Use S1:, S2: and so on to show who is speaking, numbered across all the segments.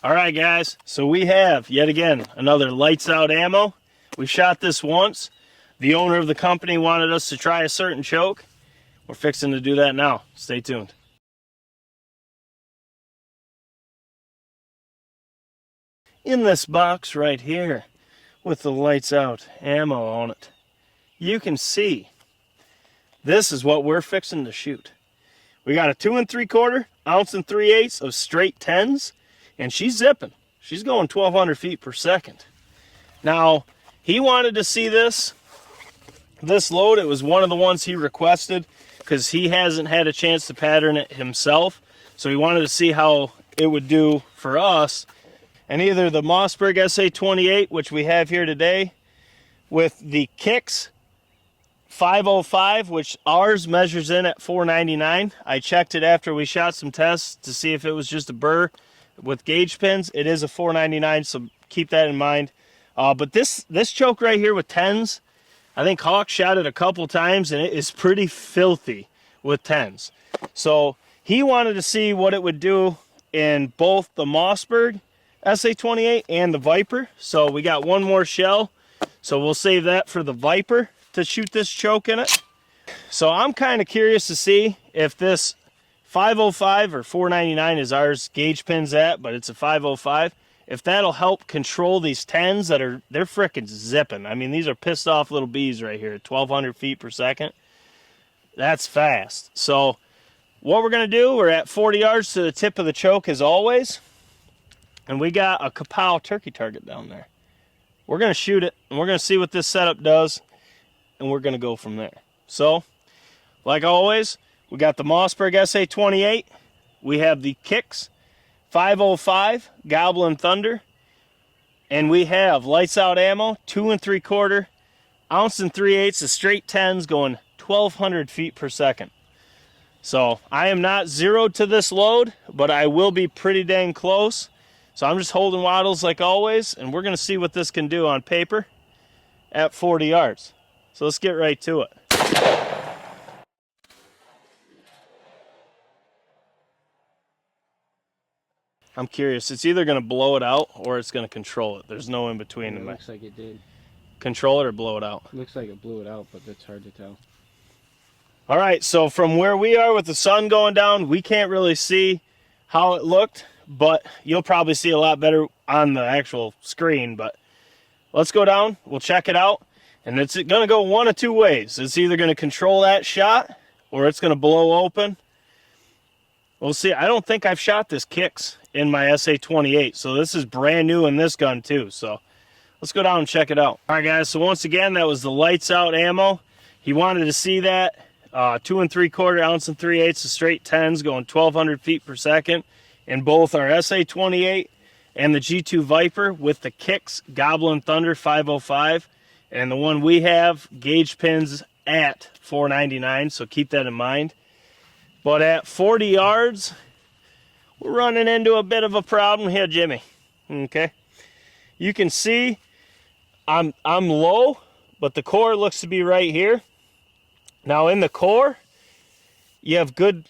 S1: All right, guys, so we have, yet again, another lights out ammo. We shot this once. The owner of the company wanted us to try a certain choke. We're fixing to do that now. Stay tuned. In this box right here, with the lights out ammo on it, you can see this is what we're fixing to shoot. We got a 2 3/4 ounce and 3/8 of straight 10s, and she's zipping. She's going 1,200 feet per second. Now, he wanted to see this load. It was one of the ones he requested because he hasn't had a chance to pattern it himself. So he wanted to see how it would do for us. And either the Mossberg SA-28, which we have here today, with the kicks 505, which ours measures in at 499. I checked it after we shot some tests to see if it was just a burr with gauge pins. It is a 499, so keep that in mind. But this choke right here with 10s, I think Hawk shot it a couple times, and it is pretty filthy with 10s. So he wanted to see what it would do in both the Mossberg SA-28 and the Viper. So we got one more shell, so we'll save that for the Viper to shoot this choke in it. So I'm kind of curious to see if this 505 or 499 is ours gauge pins at, but it's a 505. If that'll help control these 10s they're frickin' zipping. I mean, these are pissed off little bees right here, 1,200 feet per second. That's fast. So what we're gonna do, we're at 40 yards to the tip of the choke as always. And we got a kapow turkey target down there. We're gonna shoot it, and we're gonna see what this setup does, and we're gonna go from there. So, like always, we got the Mossberg SA-28. We have the kicks 505 Gobblin Thunder, and we have lights out ammo 2 3/4 ounce and 3/8 of straight 10s going 1,200 feet per second. So I am not zeroed to this load, but I will be pretty dang close. So I'm just holding wattles like always, and we're gonna see what this can do on paper at 40 yards. So let's get right to it. I'm curious. It's either going to blow it out or it's going to control it. There's no in between.
S2: It looks like it did.
S1: Control it or blow it out?
S2: Looks like it blew it out, but that's hard to tell.
S1: All right, so from where we are with the sun going down, we can't really see how it looked, but you'll probably see a lot better on the actual screen. But let's go down. We'll check it out. And it's going to go one of two ways. It's either going to control that shot or it's going to blow open. We'll see. I don't think I've shot this kicks in my SA-28, so this is brand new in this gun too. So let's go down and check it out. All right, guys, so once again, that was the lights out ammo. He wanted to see that 2 3/4 ounce and 3/8 of straight 10s going 1,200 feet per second in both our SA-28 and the G2 Viper with the kicks Gobblin Thunder 505, and the one we have gauge pins at 499, so keep that in mind. But at 40 yards, we're running into a bit of a problem here, Jimmy. Okay, you can see I'm low, but the core looks to be right here. Now in the core, you have good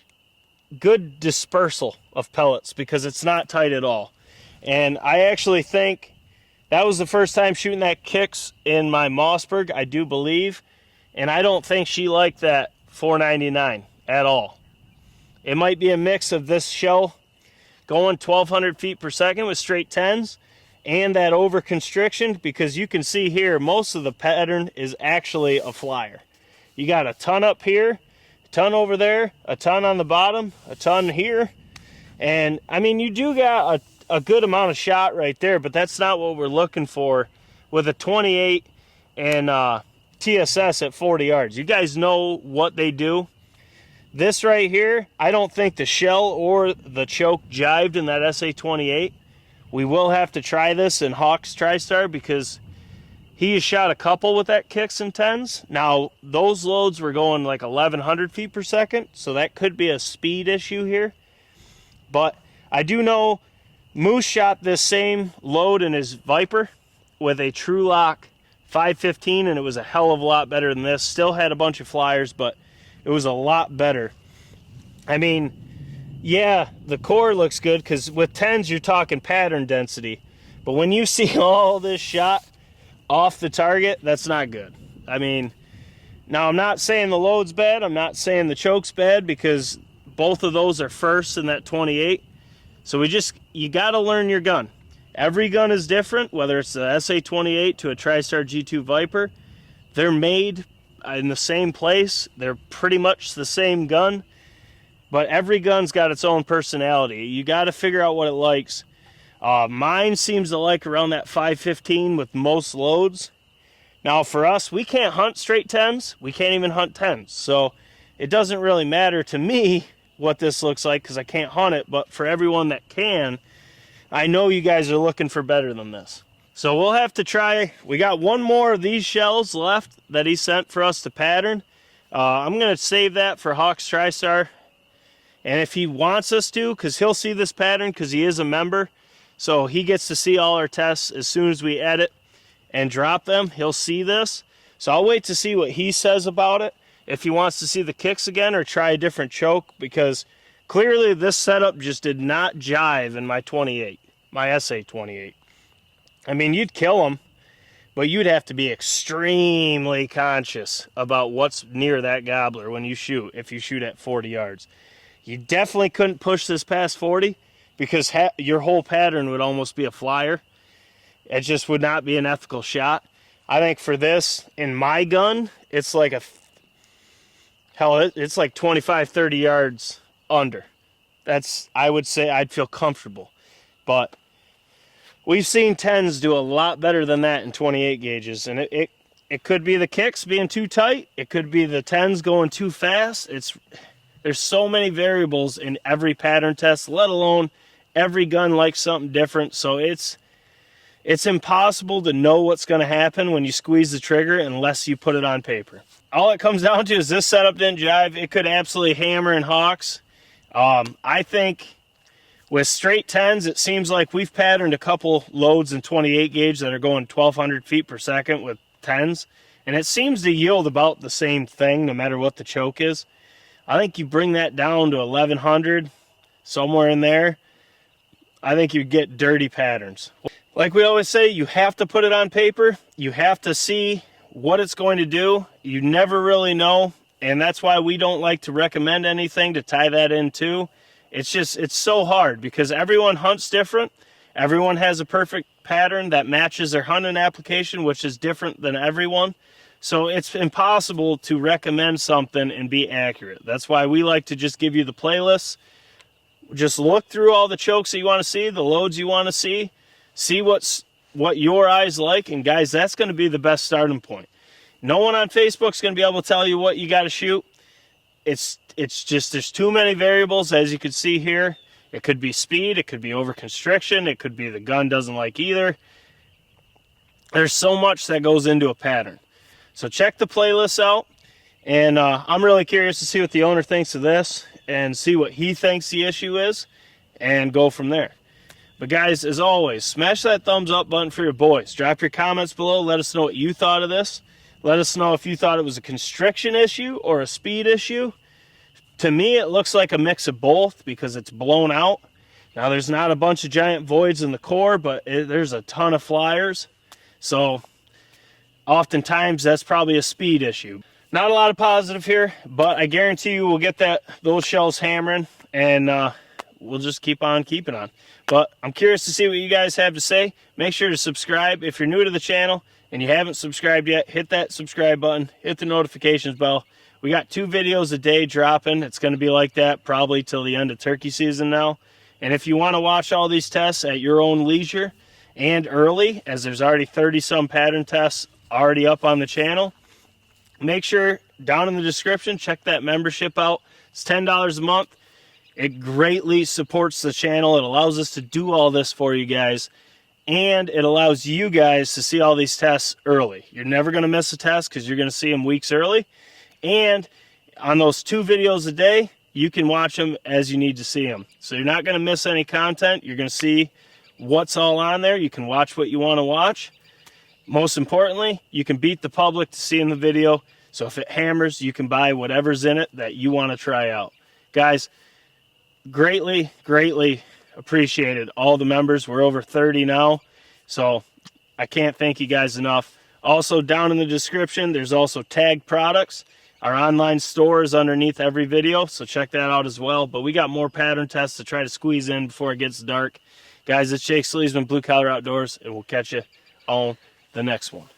S1: dispersal of pellets because it's not tight at all. And I actually think that was the first time shooting that kicks in my Mossberg, I do believe. And I don't think she liked that 499 at all. It might be a mix of this shell going 1,200 feet per second with straight 10s and that over constriction, because you can see here most of the pattern is actually a flyer. You got a ton up here, a ton over there, a ton on the bottom, a ton here. And I mean, you do got a good amount of shot right there, but that's not what we're looking for with a 28 and TSS at 40 yards. You guys know what they do. This right here, I don't think the shell or the choke jived in that SA-28. We will have to try this in Hawk's TriStar because he has shot a couple with that kicks and 10s. Now, those loads were going like 1,100 feet per second, so that could be a speed issue here. But I do know Moose shot this same load in his Viper with a True Lock 515, and it was a hell of a lot better than this. Still had a bunch of flyers, but it was a lot better. I mean, Yeah, the core looks good because with 10s you're talking pattern density. But when you see all this shot off the target, that's not good. I mean, now I'm not saying the load's bad. I'm not saying the choke's bad because both of those are first in that 28. So you got to learn your gun. Every gun is different, whether it's the SA-28 to a TriStar G2 Viper. They're made in the same place. They're pretty much the same gun. But every gun's got its own personality. You got to figure out what it likes. Mine seems to like around that 515 with most loads. Now for us, we can't hunt straight 10s. We can't even hunt 10s. So it doesn't really matter to me what this looks like because I can't hunt it. But for everyone that can, I know you guys are looking for better than this. So we'll have to try. We got one more of these shells left that he sent for us to pattern. I'm going to save that for Hawk's TriStar. And if he wants us to, because he'll see this pattern because he is a member, so he gets to see all our tests as soon as we edit and drop them. He'll see this. So I'll wait to see what he says about it, if he wants to see the kicks again or try a different choke, because clearly this setup just did not jive in my 28, my SA-28. I mean, you'd kill him, but you'd have to be extremely conscious about what's near that gobbler when you shoot, if you shoot at 40 yards. You definitely couldn't push this past 40 because your whole pattern would almost be a flyer. It just would not be an ethical shot. I think for this, in my gun, it's like it's like 25, 30 yards under. I would say I'd feel comfortable. But we've seen 10s do a lot better than that in 28 gauges. And it could be the kicks being too tight. It could be the 10s going too fast. There's so many variables in every pattern test, let alone every gun likes something different. So it's impossible to know what's going to happen when you squeeze the trigger unless you put it on paper. All it comes down to is this setup didn't jive. It could absolutely hammer in Hawks. I think with straight 10s, it seems like we've patterned a couple loads in 28 gauge that are going 1,200 feet per second with 10s. And it seems to yield about the same thing no matter what the choke is. I think you bring that down to 1,100, somewhere in there, I think you get dirty patterns. Like we always say, you have to put it on paper. You have to see what it's going to do. You never really know, and that's why we don't like to recommend anything to tie that in too. It's so hard because everyone hunts different. Everyone has a perfect pattern that matches their hunting application, which is different than everyone. So it's impossible to recommend something and be accurate. That's why we like to just give you the playlists. Just look through all the chokes that you want to see, the loads you want to see what your eyes like, and guys, that's going to be the best starting point. No one on Facebook's going to be able to tell you what you got to shoot. It's just there's too many variables, as you can see here. It could be speed, it could be over constriction, it could be the gun doesn't like either. There's so much that goes into a pattern. So check the playlists out, and I'm really curious to see what the owner thinks of this and see what he thinks the issue is and go from there. But guys, as always, smash that thumbs up button for your boys. Drop your comments below. Let us know what you thought of this. Let us know if you thought it was a constriction issue or a speed issue. To me, it looks like a mix of both because it's blown out. Now, there's not a bunch of giant voids in the core, but there's a ton of flyers. So oftentimes, that's probably a speed issue. Not a lot of positive here, but I guarantee you we'll get those shells hammering, and we'll just keep on keeping on. But I'm curious to see what you guys have to say. Make sure to subscribe. If you're new to the channel and you haven't subscribed yet, hit that subscribe button, hit the notifications bell. We got 2 videos a day dropping. It's going to be like that probably till the end of turkey season now. And if you want to watch all these tests at your own leisure and early, as there's already 30-some pattern tests already up on the channel, make sure down in the description, check that membership out. It's $10 a month. It greatly supports the channel. It allows us to do all this for you guys, and it allows you guys to see all these tests early. You're never going to miss a test because you're going to see them weeks early. And on those 2 videos a day, you can watch them as you need to see them. So you're not going to miss any content. You're going to see what's all on there. You can watch what you want to watch. Most importantly, you can beat the public to see in the video. So if it hammers, you can buy whatever's in it that you want to try out. Guys, greatly, greatly appreciated. All the members, we're over 30 now, so I can't thank you guys enough. Also, down in the description, there's also tagged products. Our online store is underneath every video, so check that out as well. But we got more pattern tests to try to squeeze in before it gets dark. Guys, it's Jake Sleesman, Blue Collar Outdoors, and we'll catch you on the next one.